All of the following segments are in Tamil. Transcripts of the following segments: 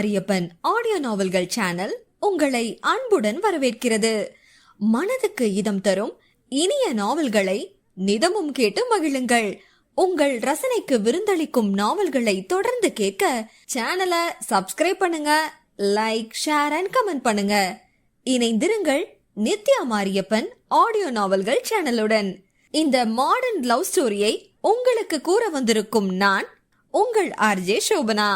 மாரியப்பன் ஆடியோ நாவல்கள் சேனல் உங்களை அன்புடன் வரவேற்கிறது. மனதுக்கு இதம் தரும் இனிய நாவல்களை நிதமும் கேட்டு மகிழுங்கள். உங்கள் ரசனைக்கு விருந்தளிக்கும் நாவல்களை தொடர்ந்து கேட்க சேனலை சப்ஸ்கிரைப் பண்ணுங்க, லைக், ஷேர் அண்ட் கமெண்ட் பண்ணுங்க. இணைந்திருங்கள் நித்யா மாரியப்பன் ஆடியோ நாவல்கள் சேனலுடன். இந்த மாடர்ன் லவ் ஸ்டோரியை உங்களுக்கு கூற வந்திருக்கும் நான் உங்கள் ஆர்ஜே சோபனா.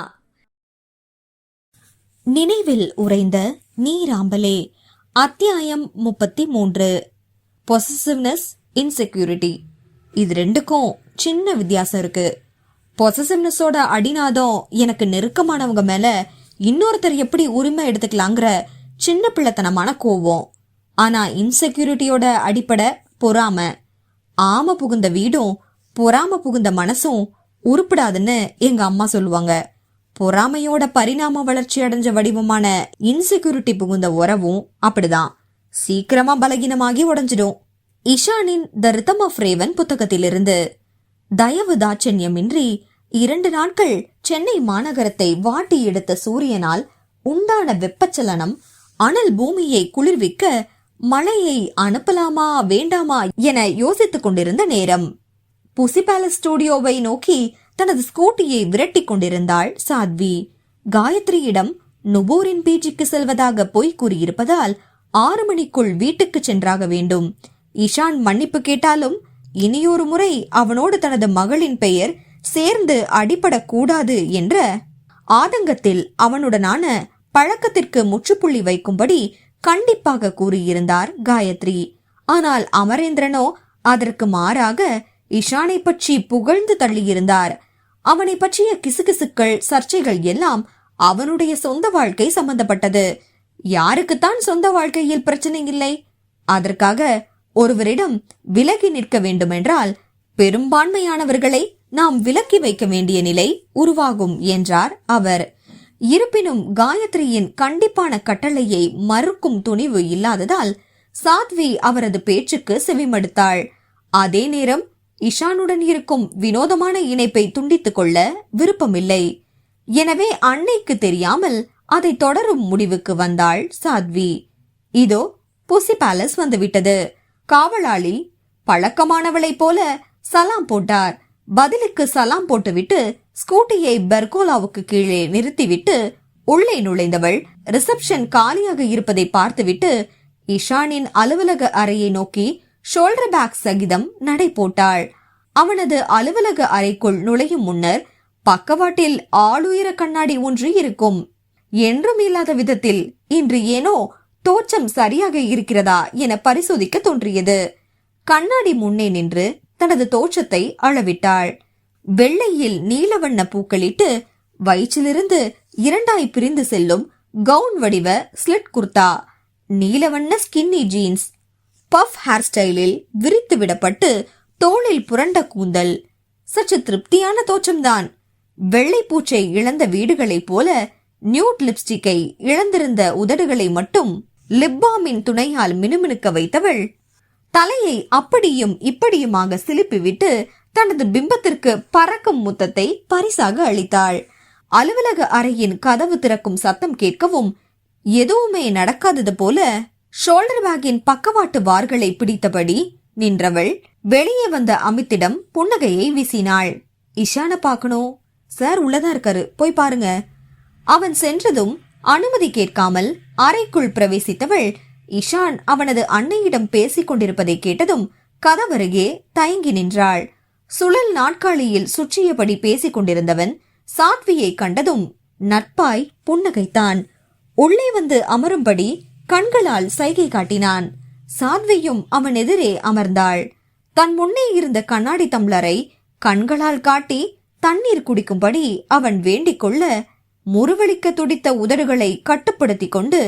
நினைவில் உறைந்த நீராம்பலே. அத்தியாயம் 33. Possessiveness, insecurity. இது ரெண்டுக்கும் சின்ன வித்தியாசம் இருக்கு. பொசசிவ்னஸோட அடிநாதம் எனக்கு நெருக்கமானவங்க மேல இன்னொருத்தர் எப்படி உரிமை எடுத்துக்கலாங்கிற சின்ன பிள்ளைத்தனமான கோவம். ஆனா இன்செக்யூரிட்டியோட அடிப்படை பொறாம. ஆம புகுந்த வீடும் பொறாம புகுந்த மனசும் உருப்படாதுன்னு எங்க அம்மா சொல்லுவாங்க. பொறாமையோட பரிணாம வளர்ச்சி அடைஞ்ச வடிவமான இன்செக்யூரிட்டி புகுந்த உறவும் அப்படிதான் சீக்கிரமா பலகீனமாகி உடைஞ்சிடும். இஷானின் த ரிதம் ஆஃப் ரேவன் புத்தகத்திலிருந்து. தயவு தாட்சண்யமின்றி 2 நாட்கள் சென்னை மாநகரத்தை வாட்டி எடுத்த சூரியனால் உண்டான வெப்பச்சலனம் அனல் பூமியை குளிர்விக்க மழையை அனுப்பலாமா வேண்டாமா என யோசித்துக் கொண்டிருந்த நேரம். புசி பேலஸ் ஸ்டுடியோவை நோக்கி தனது ஸ்கூட்டியை விரட்டி கொண்டிருந்தாள் சாத்வி. காயத்ரியிடம் நுபூரின் பீச்சிக்கு செல்வதாக போய் கூறியிருப்பதால் 6 மணிக்குள் வீட்டுக்கு சென்றாக வேண்டும். இஷான் மன்னிப்பு கேட்டாலும் இனியொரு முறை அவனோடு தனது மகளின் பெயர் சேர்ந்து அடிபடக்கூடாது என்ற ஆதங்கத்தில் அவனுடனான பழக்கத்திற்கு முற்றுப்புள்ளி வைக்கும்படி கண்டிப்பாக கூறியிருந்தார் காயத்ரி. ஆனால் அமரேந்திரனோ அதற்கு மாறாக இஷானை பற்றி புகழ்ந்து தள்ளியிருந்தார். அவனை பற்றிய கிசுகிசுக்கள், சர்ச்சைகள் எல்லாம் அவனுடைய சொந்த வாழ்க்கை சம்பந்தப்பட்டது. யாருக்குத்தான் சொந்த வாழ்க்கையில் பிரச்சனை இல்லை? அதற்காக ஒருவரிடம் விலகி நிற்க வேண்டுமென்றால் பெரும்பான்மையானவர்களை நாம் விலக்கி வைக்க வேண்டிய நிலை உருவாகும் என்றார் அவர். இருப்பினும் காயத்ரியின் கண்டிப்பான கட்டளையை மறுக்கும் துணிவு இல்லாததால் சாத்வி அவரது பேச்சுக்கு செவிமடுத்தாள். அதே நேரம் இஷானுடன் இருக்கும் வினோதமான இணைப்பை துண்டித்துக் கொள்ள விருப்பமில்லை. எனவே அன்னைக்கு தெரியாமல் அதை தொடரும் முடிவுக்கு வந்தாள் சாத்வி. இதோ புசி பேலஸ் வந்துவிட்டது. காவலாளி பழக்கமானவளைப் போல சலாம் போட்டார். பதிலுக்கு சலாம் போட்டுவிட்டு ஸ்கூட்டியை பெர்கோலாவுக்கு கீழே நிறுத்திவிட்டு உள்ளே நுழைந்தவள் ரிசப்ஷன் காலியாக இருப்பதை பார்த்துவிட்டு இஷானின் அலுவலக அறையை நோக்கி ஷோல்டர் பேக் சகிதம் நடை போட்டாள். அவனது அலுவலக அறைக்குள் நுழையும் முன்னர் பக்கவாட்டில் ஆளுயர கண்ணாடி ஒன்று இருக்கும். என்றும் இல்லாத விதத்தில் இன்று ஏனோ தோற்றம் சரியாக இருக்கிறதா என பரிசோதிக்க தோன்றியது. கண்ணாடி முன்னே நின்று தனது தோற்றத்தை அளவிட்டாள். வெள்ளையில் நீலவண்ண பூக்களிட்டு வயிற்றிலிருந்து 2ஆய் பிரிந்து செல்லும் கவுன் வடிவ ஸ்லிட் குர்தா, நீலவண்ண ஸ்கின்னி ஜீன்ஸ், பஃப் ஹேர் ஸ்டைலில் விரித்து விடப்பட்டு தோளில் புரண்ட கூந்தல். சற்று திருப்தியான தோற்றம்தான். வெள்ளை பூச்சை இழந்த வீடுகளைப் போல நியூட் லிப்ஸ்டிக்கை இழந்திருந்த உதடுகளை மட்டும் லிப்பாமின் துணையால் மினுமினுக்க வைத்தவள் தலையை அப்படியும் இப்படியுமாக சிலிப்பிவிட்டு தனது பிம்பத்திற்கு பறக்கும் முத்தத்தை பரிசாக அளித்தாள். அலுவலக அறையின் கதவு திறக்கும் சத்தம் கேட்கவும் எதுவுமே நடக்காதது போல ஷோல்டர் பேக்கின் பக்கவாட்டு வார்களை பிடித்தபடி நின்றவள் வெளியே வந்த அமித்திடம் புன்னகையை வீசினாள். இஷான பாக்கணும் சார், உள்ளதா இருக்காரு, போய் பாருங்க. அவன் சென்றதும் அனுமதி கேட்காமல் அறைக்குள் பிரவேசித்தவள் இஷான் அவனது அன்னையிடம் பேசிக் கொண்டிருப்பதை கேட்டதும் கதவருகே தயங்கி நின்றாள். சுழல் நாட்காலியில் சுற்றியபடி பேசிக் கொண்டிருந்தவன் சாத்வியை கண்டதும் நட்பாய் புன்னகைத்தான். உள்ளே வந்து அமரும்படி கண்களால் சைகை காட்டினான். சாத்வியும் அவன் எதிரே அமர்ந்தாள். தன் முன்னே இருந்த கண்ணாடி தம்ளரை கண்களால் காட்டி தண்ணீர் குடிக்கும்படி அவன் வேண்டிக் கொள்ள முறுவலிக்க துடித்த உதடுகளை கட்டுப்படுத்தி கொண்டு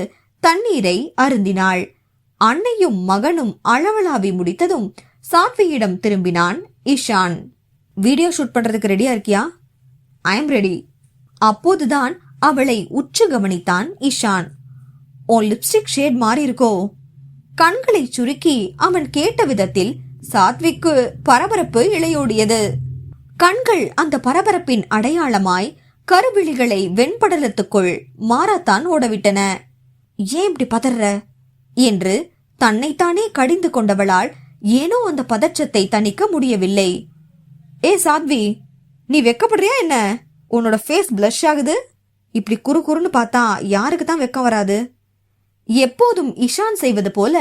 தண்ணீரை அருந்தினாள். அன்னையும் மகனும் அளவலாவி முடித்ததும் சாத்வியிடம் திரும்பினான் இஷான். வீடியோ ஷூட் பண்றதுக்கு ரெடியா இருக்கியா? I am ready. அப்போதுதான் அவளை உற்று கவனித்தான் இஷான். உன் லிப்ஸ்டிக் ஷேட் மாறி இருக்கோ? கண்களை சுருக்கி அவன் கேட்ட விதத்தில் சாத்விக்கு பரபரப்பு இழையோடியது. கண்கள் அந்த பரபரப்பின் அடையாளமாய் கருவிழிகளை வெண்படலத்துக்குள் மாறாத்தான் ஓடவிட்டன. ஏன் இப்படி பதற என்று தன்னைத்தானே கடிந்து கொண்டவளால் ஏனோ அந்த பதற்றத்தை தணிக்க முடியவில்லை. ஏ சாத்வி, நீ வெக்கப்படுறியா என்ன? உன்னோட ஃபேஸ் பிளஷ் ஆகுது. இப்படி குறுன்னு பார்த்தா யாருக்கு தான் வெக்கம் வராது? எப்போதும் இஷான் செய்வது போல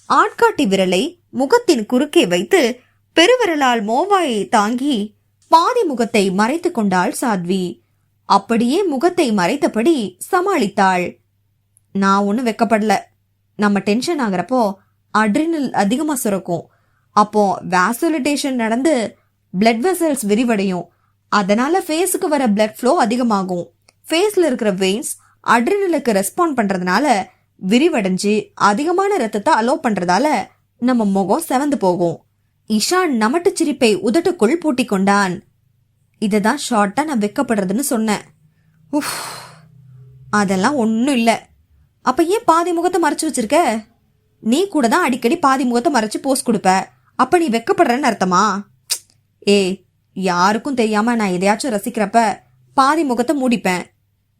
ஆட்காட்டி விரலை முகத்தின் குறுக்கே வைத்து பெருவிரலால் மோவாயை தாங்கி பாதி முகத்தை மறைத்து கொண்டாள் சாத்வி. அப்படியே முகத்தை மறைத்தபடி சமாளித்தாள். நான் ஒன்னும் வெக்கப்படல. நம்ம டென்ஷன் ஆகிறப்போ அட்ரினல் அதிகமா சுரக்கும். அப்போ வாசோலிட்டேஷன் நடந்து பிளட் வெசல்ஸ் விரிவடையும். அதனால ஃபேஸுக்கு வர பிளட் ஃப்ளோ அதிகமாகும். ஃபேஸ்ல இருக்கிற வெயின்ஸ் அட்ரினலுக்கு ரெஸ்பாண்ட் பண்றதுனால விரிவடைஞ்சு அதிகமான ரத்தத்தை அலோ பண்றதால நம்ம முகம் செவந்து போகும். இஷான் நமட்டு சிரிப்பை உதட்டுக்குள் பூட்டி கொண்டான். இததான் ஷார்ட்டா நான் வெக்கப்படுறதுன்னு சொன்னேன். உஃப், அதெல்லாம் ஒன்னும் இல்ல. அப்ப ஏன் பாதி முகத்தை மறைச்சு வச்சிருக்க? நீ கூட தான் அடிக்கடி பாதி முகத்தை மறைச்சு போஸ்ட் கொடுப்ப. அப்ப நீ வெக்கப்படுறன்னு அர்த்தமா? யாருக்கும் தெரியாம நான் எதையாச்சும் ரசிக்கிறப்ப பாதி முகத்தை மூடிப்பேன்.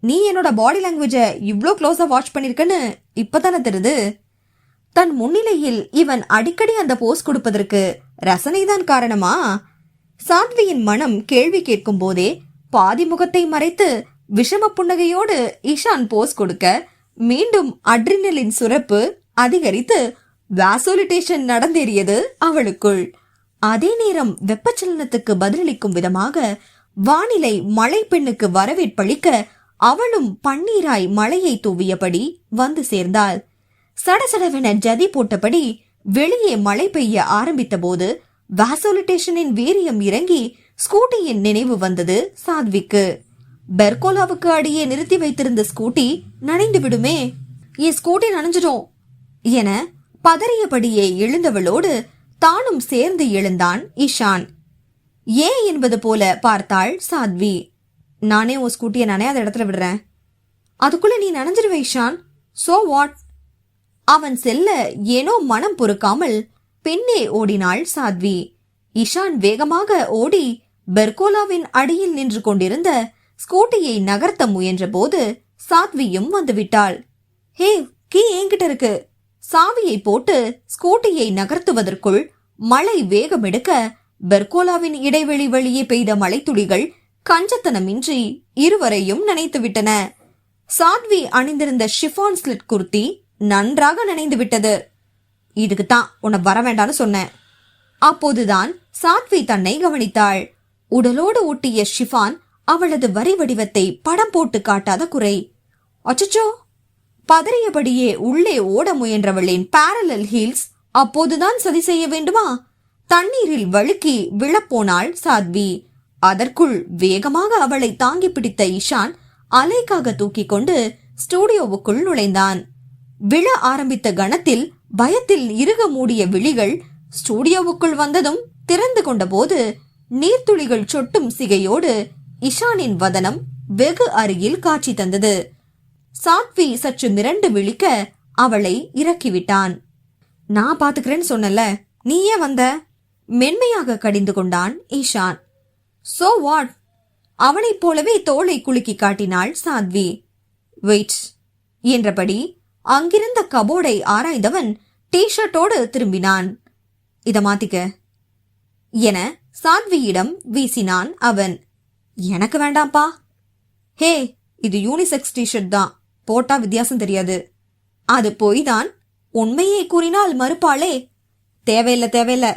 நீ என்னோட பாடி லாங்குவேஜ இவ்ளோ க்ளோஸா வாட்ச் பண்ணிருக்கன்னு இப்பதானே தெரியுது. தன் முன்னிலையில் இவன் அடிக்கடி அந்த போஸ் கொடுப்பதற்கு ரசனைதான் காரணமா? சாத்வியின் மனம் கேள்வி கேட்கும் போதே பாதி முகத்தை மறைத்து விஷம புன்னகையோடு இஷான் போஸ் கொடுக்க மீண்டும் அட்ரினலின் சுரப்பு அதிகரித்து வாசோலிட்டேஷன் நடந்தேறியது அவளுக்குள். அதே நேரம் வெப்பச்சலனத்துக்கு பதிலளிக்கும் விதமாக வானிலை மழை பெண்ணுக்கு வரவேற்பளிக்க அவளும் பன்னீராய் மழையை தூவியபடி வந்து சேர்ந்தாள். சடசடவென ஜதி போட்டபடி வெளியே மழை பெய்ய ஆரம்பித்த போது வாசோலிட்டேஷனின் வீரியம் இறங்கி ஸ்கூட்டியின் நினைவு வந்தது சாத்விக்கு. பெர்கோலாவுக்கு அடியே நிறுத்தி வைத்திருந்த ஸ்கூட்டி நனைந்து விடுமே, என் ஸ்கூட்டி நனைஞ்சிடும் என பதறியபடியே எழுந்தவளோடு தானும் சேர்ந்து எழுந்தான் இஷான். ஏன் என்பது போல பார்த்தாள் சாத்வி. நானே உன் ஸ்கூட்டியை நனையாத இடத்துல விடுறேன். அதுக்குள்ள நீ நனைஞ்சிருவே இஷான். So what? அவன் செல்ல ஏனோ மனம் பொறுக்காமல் பின்னே ஓடினாள் சாத்வி. இஷான் வேகமாக ஓடி பெர்கோலாவின் அடியில் நின்று கொண்டிருந்த ஸ்கூட்டியை நகர்த்த முயன்ற போது சாத்வியும் வந்துவிட்டாள். ஹே, கீ என்கிட்ட இருக்கு. சாவியை போட்டு ஸ்கூட்டியை நகர்த்துவதற்குள் மழை வேகம் எடுக்க பெர்கோலாவின் இடைவெளி வழியே பெய்த மழைத்துளிகள் கஞ்சத்தனமின்றி இருவரையும் நனைத்துவிட்டன. சாத்வி அணிந்திருந்த ஷிஃபான் ஸ்லிட் குர்த்தி நன்றாக நனைந்து விட்டது. இதுக்குத்தான் உன்னை வர வேண்டான்னு சொன்னேன். அப்போதுதான் சாத்வி தன்னை கவனித்தாள். உடலோடு ஒட்டிய ஷிஃபான் அவளது வரி வடிவத்தை படம் போட்டு காட்டாத குறை. அச்சச்சோ! பதறியபடியே உள்ளே ஓட முயன்றவளின் பாரலல் ஹீல்ஸ் அப்போதுதான் சதி செய்ய வேண்டுமா? தண்ணீரில் வழுக்கி விழப்போனாள் சாத்வி. அதற்குள் வேகமாக அவளை தாங்கி பிடித்த இஷான் அலைக்காக தூக்கி கொண்டு ஸ்டூடியோவுக்குள் நுழைந்தான். விழ ஆரம்பித்த கணத்தில் பயத்தில் இறுக மூடிய விழிகள் ஸ்டூடியோவுக்குள் வந்ததும் திறந்து கொண்ட போது நீர்த்துளிகள் சொட்டும் சிகையோடு இஷானின் வதனம் வெகு அருகில் காட்சி தந்தது. சாத்வி சற்று மிரண்டு விழிக்க அவளை இறக்கிவிட்டான். நான் பாத்துக்கிறேன்னு சொன்னல, நீ ஏன் வந்த? மென்மையாக கடிந்து கொண்டான் ஈஷான். So what? அவனைப் போலவே தோளை குலுக்கி காட்டினாள் சாத்வி. வெயிட் என்றபடி அங்கிருந்த கபோர்டை ஆராய்ந்தவன் டி-ஷர்ட்டோடு திரும்பினான். இத மாத்திக்க என சாத்வியிடம் வீசினான் அவன். எனக்கு வேண்டாம்பா. ஹே, இது யூனிசெக்ஸ் டி-ஷர்ட் தான், போட்டா வித்தியாசம் தெரியாது. அது போய்தான். உண்மையை கூறினால் மறுப்பாளே. தேவையில்ல,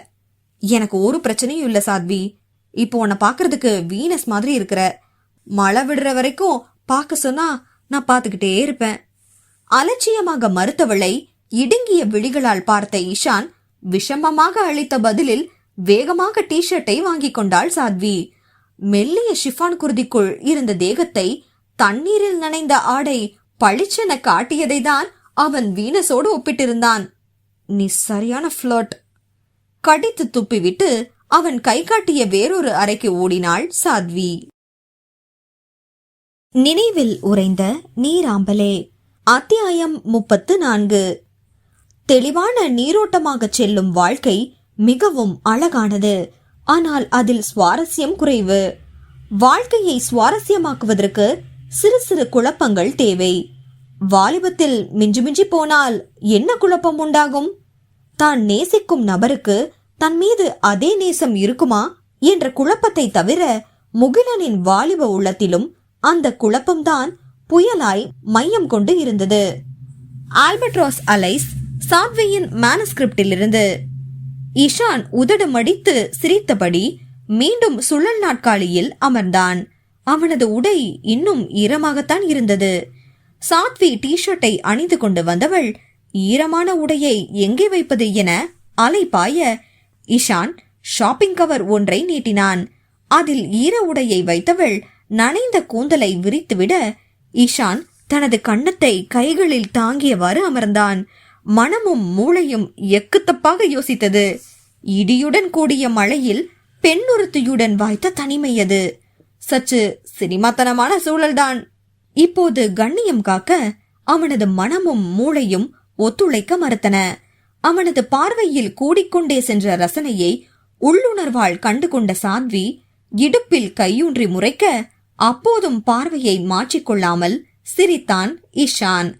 எனக்கு ஒரு பிரச்சனையும் இல்ல சாத்வி. இப்போ உன்னை பாக்குறதுக்கு வீனஸ் மாதிரி இருக்கிற. மழை விடுற வரைக்கும் பாக்க சொன்னா நான் பாத்துக்கிட்டே இருப்பேன். அலட்சியமாக மறுத்தவளை இடுங்கிய விழிகளால் பார்த்த ஈஷான் விஷமமாக அளித்த பதிலில் வேகமாக டி-ஷர்ட்டை வாங்கிக் கொண்டாள் சாத்வி. மெல்லிய ஷிஃபான் குருதிக்குள் இருந்த தேகத்தை தண்ணீரில் நனைந்த ஆடை பளிச்சென காட்டியதை தான் அவன் வீனஸோடு ஒப்பிட்டிருந்தான். நீ சரியான ஃப்ளர்ட். கடித்து துப்பிவிட்டு அவன் கை காட்டிய வேறொரு அறைக்கு ஓடினாள் சாத்வி. நினைவில் உறைந்த நீராம்பலே. அத்தியாயம் 34. தெளிவான நீரோட்டமாக செல்லும் வாழ்க்கை மிகவும் அழகானது. ஆனால் அதில் சுவாரஸ்யம் குறைவு. வாழ்க்கையை சுவாரஸ்யமாக்குவதற்கு சிறு சிறு குழப்பங்கள் தேவை. வாலிபத்தில் மிஞ்சி மிஞ்சி போனால் என்ன குழப்பம் உண்டாகும்? தான் நேசிக்கும் நபருக்கு தன் மீது அதே நேசம் இருக்குமா என்ற குழப்பத்தை தவிர முகிலனின் வாலிப உள்ளத்திலும் அந்த குழப்பம்தான் புயலாய் மையம் கொண்டு இருந்தது. ஆல்பட்ராஸ் அலைஸ் சாத்வியின் மேனஸ்கிரிப்டிலிருந்து. இஷான் உதடு மடித்து சிரித்தபடி மீண்டும் சுழல் நாட்காலியில் அமர்ந்தான். அவனது உடை இன்னும் ஈரமாகத்தான் இருந்தது. சாத்வி டி-ஷர்ட்டை அணிந்து கொண்டு வந்தவள் ஈரமான உடையை எங்கே வைப்பது என அலைபாய இஷான் ஷாப்பிங் கவர் ஒன்றை நீட்டினான். அதில் ஈர உடையை வைத்தவள் நனைந்த கூந்தலை விரித்துவிட இஷான் தனது கன்னத்தை கைகளில் தாங்கியவாறு அமர்ந்தான். மனமும் மூளையும் எக்குத்தப்பாக யோசித்தது. இடியுடன் கூடிய மழையில் பெண்ணொருத்தியுடன் வாய்த்த தனிமையது. சற்று சினிமாத்தனமான சூழல்தான். இப்போது கண்ணியம் காக்க அவனது மனமும் மூளையும் ஒத்துழைக்க மறுத்தன. அவனது பார்வையில் கூடிக்கொண்டே சென்ற ரசனையை உள்ளுணர்வால் கண்டுகொண்ட சாத்வி இடுப்பில் கையூன்றி முறைக்க அப்போதும் பார்வையை மாற்றிக்கொள்ளாமல் சிரித்தான் இஷான்.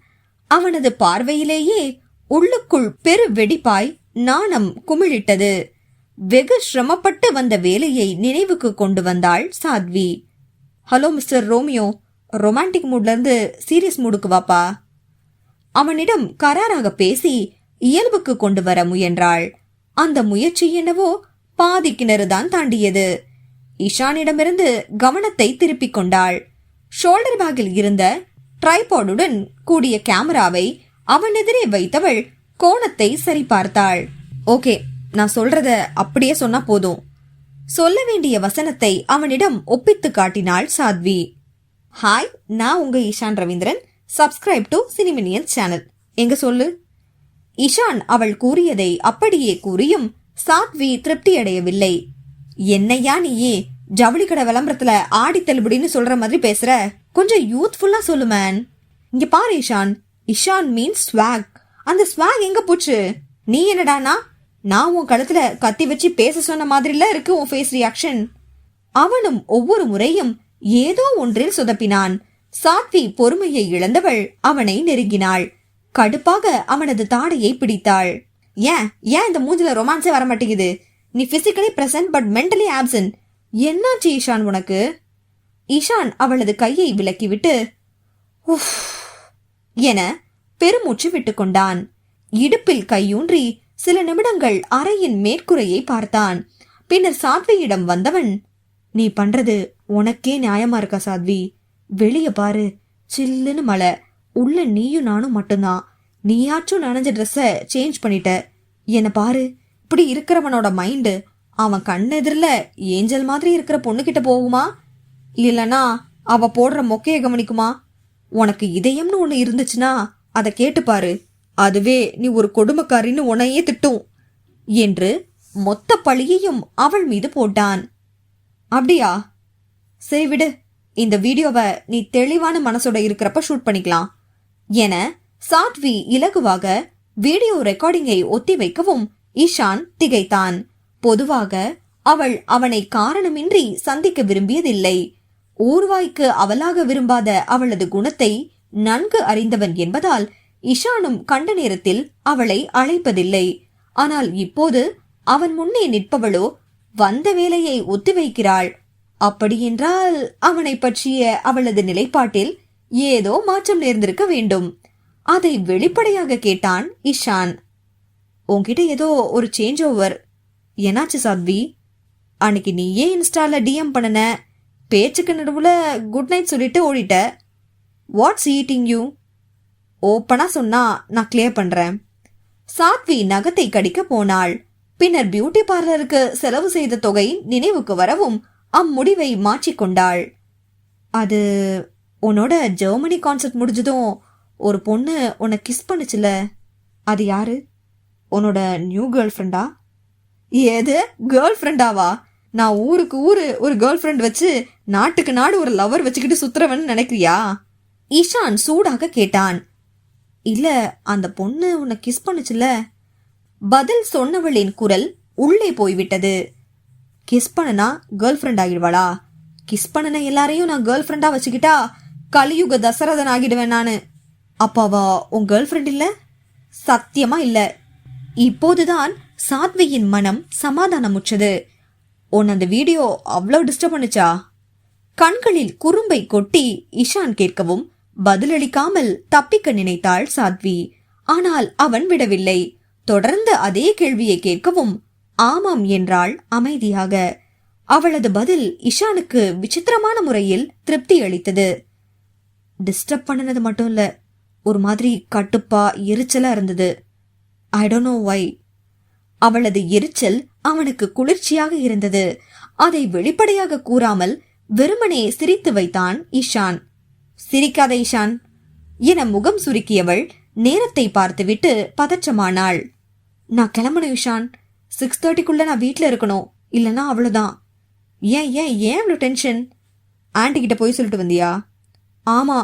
அவனது பார்வையிலேயே உள்ளுக்குள் பெரு வெடிப்பாய் நாணம் குமிழிட்டது. வெகு சிரமப்பட்டு வந்த வேலையை நினைவுக்கு கொண்டு வந்தாள் Sathvi. Hello mister Romeo, romantic மூட்ல இருந்து சீரியஸ் மூடுக்கு வாப்பா. அவனிடம் கராராக பேசி இயல்புக்கு கொண்டு வர முயன்றாள். அந்த முயற்சி என்னவோ பாதி கிணறுதான் தாண்டியது. இஷானிடமிருந்து கவனத்தை திருப்பிக் கொண்டாள். ஷோல்டர் பேக்கில் இருந்த ட்ரைபாடுடன் கூடிய கேமராவை அவன் எதிரே வைத்தவள் கோணத்தை சரி பார்த்தாள். ஓகே, நான் சொல்றத அப்படியே சொன்னா போதும். சொல்ல வேண்டிய வசனத்தை அவனிடம் ஒப்பித்து காட்டினாள் சாத்வி. ஹாய், நான் உங்க Ishan Raveendran. Subscribe to Cineminions channel. எங்க சொல்லு. இஷான் அவள் கூறியதை அப்படியே கூறியும் சாத்வி திருப்தி அடையவில்லை. என்னையா நீயே ஜவுளி கடை விளம்பரத்துல ஆடி தள்ளுபடின்னு சொல்ற மாதிரி பேசுற? கொஞ்சம் யூத்ஃபுல்லா சொல்லு மேன். இங்க பாரு இஷான், இஷான் மீன்ஸ் ஸ்வாக். அந்த ஸ்வாக் எங்க போச்சு? நீ என்னடானா நான் உன் கழுத்துல கத்தி வச்சு பேச சொன்ன மாதிரில இருக்கு உன் ஃபேஸ் ரியாக்ஷன். அவனும் ஒவ்வொரு முறையும் ஏதோ ஒன்றில் சொதப்பினான். சாத்வி பொறுமையை இழந்தவள் அவனை நெருங்கினாள். கடுப்பாக அவனது தாடையை பிடித்தாள். ஏன் இந்த மூஞ்சில ரொமான்ஸே வர மாட்டேங்குது? நீ physically present but mentally absent. என்னாச்சு ஈஷான் உனக்கு? ஈஷான் அவளது கையை விலக்கிவிட்டு உஃப் என பெருமூச்சு விட்டுக்கொண்டான். இடுப்பில் கையூன்றி சில நிமிடங்கள் அறையின் மேற்கூரையை பார்த்தான். பின்னர் சாத்வியிடம் வந்தவன், நீ பண்றது உனக்கே நியாயமா இருக்கா சாத்வி? வெளிய பாரு, சில்லுன்னு மழை, உள்ள நீயும் நானும் மட்டும்தான். நீயாச்சும் நனைஞ்ச ட்ரெஸ்ஸ சேஞ்ச் பண்ணிட்ட. என்ன பாரு, இப்படி இருக்கிறவனோட மைண்டு அவன் கண்ணெதிரில ஏஞ்சல் மாதிரி இருக்கிற பொண்ணுகிட்ட போகுமா, இல்லனா அவ போடுற மொக்கைய கவனிக்குமா? உனக்கு இதயம்னு ஒண்ணு இருந்துச்சுன்னா அதை கேட்டுப்பாரு, அதுவே நீ ஒரு கொடுமைக்காரின்னு உன்னையே திட்டும் என்று மொத்த பழியையும் அவள் மீது போட்டான். அப்படியா? சரி விடு, இந்த வீடியோவை நீ தெளிவான மனசோட இருக்கிறப்ப ஷூட் பண்ணிக்கலாம் என சாத்வி இலகுவாக வீடியோ ரெக்கார்டிங்கை ஒத்தி வைக்கவும் இஷான் திகைத்தான். பொதுவாக அவள் அவனை காரணமின்றி சந்திக்க விரும்பியதில்லை. ஊர்வாய்க்கு அவளாக விரும்பாத அவளது குணத்தை நன்கு அறிந்தவன் என்பதால் இஷானும் கண்ட நேரத்தில் அவளை அழைப்பதில்லை. ஆனால் இப்போது அவன் முன்னே நிற்பவளோ வந்த வேலையை ஒத்திவைக்கிறாள். அப்படியென்றால் அவனை பற்றிய அவளது நிலைப்பாட்டில் ஏதோ மாற்றம் நேர்ந்திருக்க வேண்டும். அதை வெளிப்படையாக கேட்டான் இஷான். உன்கிட்ட ஏதோ ஒரு சேஞ்ச் ஓவர். என்னாச்சு சாத்வி? அன்னைக்கு நீயே இன்ஸ்டால டிஎம் பண்ணன, பேச்சுக்கு நடுவுல குட் நைட் சொல்லிட்டு ஓடிட்ட. Watts eating you? ஓப்பனா சொன்னா நான் கிளியர் பண்றேன். சாத்வி நகத்தை கடிக்க போனாள். பின்னர் பியூட்டி பார்லருக்கு செலவு செய்த தொகை நினைவுக்கு வரவும் அம்முடிவை மாற்றிக்கொண்டாள். அது உன்னோட ஜெர்மனி கான்சர்ட் முடிஞ்சதும் ஒரு பொண்ணு உன்னை கிஸ் பண்ணுச்சுல, அது யாரு? உன்னோட நியூ கேர்ள் ஃப்ரெண்டா? ஏது கேர்ள் ஃப்ரெண்டாவா? நான் ஊருக்கு ஊரு ஒரு கேர்ள் ஃப்ரெண்ட் வச்சு நாட்டுக்கு நாடு ஒரு லவர் வச்சுக்கிட்டு சுத்துறவன்னு நினைக்கிறியா? ஈஷான் சூடாக கேட்டான். இல்ல, அந்த பொண்ணு உன்னை கிஸ் பண்ணுச்சுல. பதில் சொன்னவளின் குரல் உள்ளே போய்விட்டது. கிஸ் பண்ணனா கேர்ள் ஃப்ரெண்ட் ஆகிடுவாளா? கிஸ் பண்ணன எல்லாரையும் நான் கேர்ள் ஃப்ரெண்டா வச்சுக்கிட்டா கலியுக தசரதன் ஆகிடுவேன் நானு. அப்பாவா உன் கேர்ள் ஃப்ரெண்ட் இல்ல? சத்தியமா இல்ல. இப்போதுதான் சாத்வியின் மனம் சமாதானமுற்றது. உன் அந்த வீடியோ அவ்வளோ டிஸ்டர்ப் பண்ணுச்சா? கண்களில் குறும்பை கொட்டி இஷான் கேட்கவும் பதிலளிக்காமல் தப்பிக்க நினைத்தாள் சாத்வி. ஆனால் அவன் விடவில்லை. தொடர்ந்து அதே கேள்வியை கேட்கவும் ஆமாம் என்றாள் அமைதியாக. அவளது பதில் இஷானுக்கு விசித்திரமான முறையில் திருப்தி அளித்தது. டிஸ்டர்ப் பண்ணது மட்டும் இல்ல, ஒரு மாதிரி கட்டுப்பா எரிச்சலா இருந்தது. I don't know why. அவளது எரிச்சல் அவனுக்கு குளிர்ச்சியாக இருந்தது. அதை வெளிப்படையாக கூறாமல் வெறுமனே சிரித்து வைத்தான் இஷான். சிரிக்காத இஷான் என முகம் சுருக்கியவள் நேரத்தை பார்த்துவிட்டு பதற்றமானாள். நான் கிளம்பணும் இஷான். 6:30க்குள்ள நான் வீட்டுல இருக்கணும், இல்லனா அவ்வளவுதான். ஏன் ஏன் ஏன் இவ்வளவு டென்ஷன்? ஆன்டி கிட்ட போய் சொல்லிட்டு வந்தியா? ஆமா,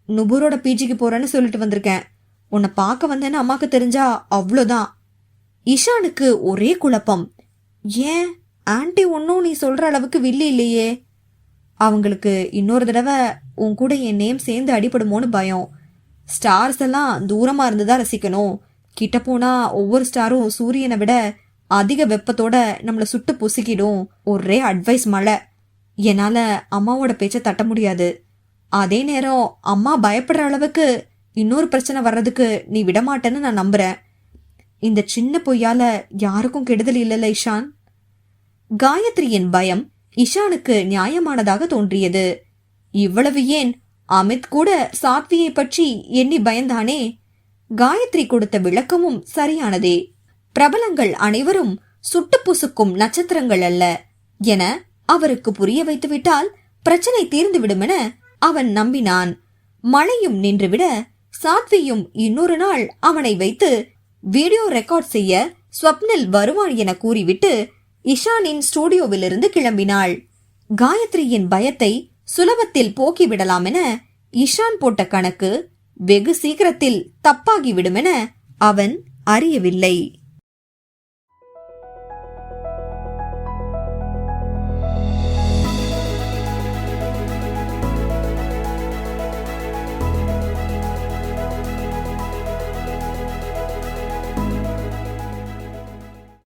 நுபுரோட பிஜிக்கு போறேன்னு சொல்லிட்டு வந்திருக்கேன். உன்னை பார்க்க வந்தேன்னு அம்மாக்கு தெரிஞ்சா அவ்வளோதான். இஷானுக்கு ஒரே குழப்பம். ஏன் ஆன்டி ஒன்னும் நீ சொல்ற அளவுக்கு வில்லி இல்லையே. அவங்களுக்கு இன்னொரு தடவை உன் கூட என் நேம் சேர்ந்து அடிபடுமோன்னு பயம். ஸ்டார்ஸ் எல்லாம் தூரமா இருந்துதான் ரசிக்கணும். கிட்ட போனா ஒவ்வொரு ஸ்டாரும் சூரியனை விட அதிக வெப்பத்தோட நம்மள சுட்டு பொசுக்கிடும். ஒரே அட்வைஸ் மழை. என்னால அம்மாவோட பேச்ச தட்ட முடியாது. அதே நேரம் அம்மா பயப்படுற அளவுக்கு இன்னொரு பிரச்சனை வர்றதுக்கு நீ விடமாட்டேன்னு நான் நம்புறேன். இந்த சின்ன பொய்யால யாருக்கும் கெடுதல் இல்லைல்ல இஷான்? காயத்ரியின் பயம் இஷானுக்கு நியாயமானதாக தோன்றியது. இவ்வளவு ஏன், அமித் கூட சாத்வியை பற்றி எண்ணி பயந்தானே. காயத்ரி கொடுத்த விளக்கமும் சரியானதே. பிரபலங்கள் அனைவரும் சுட்டு புசுக்கும் நட்சத்திரங்கள் அல்ல என அவருக்கு புரிய வைத்துவிட்டால் பிரச்சனை தீர்ந்துவிடும் என அவன் நம்பினான். மழையும் நின்றுவிட சாத்வியும் இன்னொரு நாள் அவனை வைத்து வீடியோ ரெக்கார்ட் செய்ய ஸ்வப்னில் வருவான் என கூறிவிட்டு இஷானின் ஸ்டூடியோவிலிருந்து கிளம்பினாள். காயத்ரியின் பயத்தை சுலபத்தில் போக்கிவிடலாம் என இஷான் போட்ட கணக்கு வெகு சீக்கிரத்தில் தப்பாகிவிடும் என அவன் அறியவில்லை.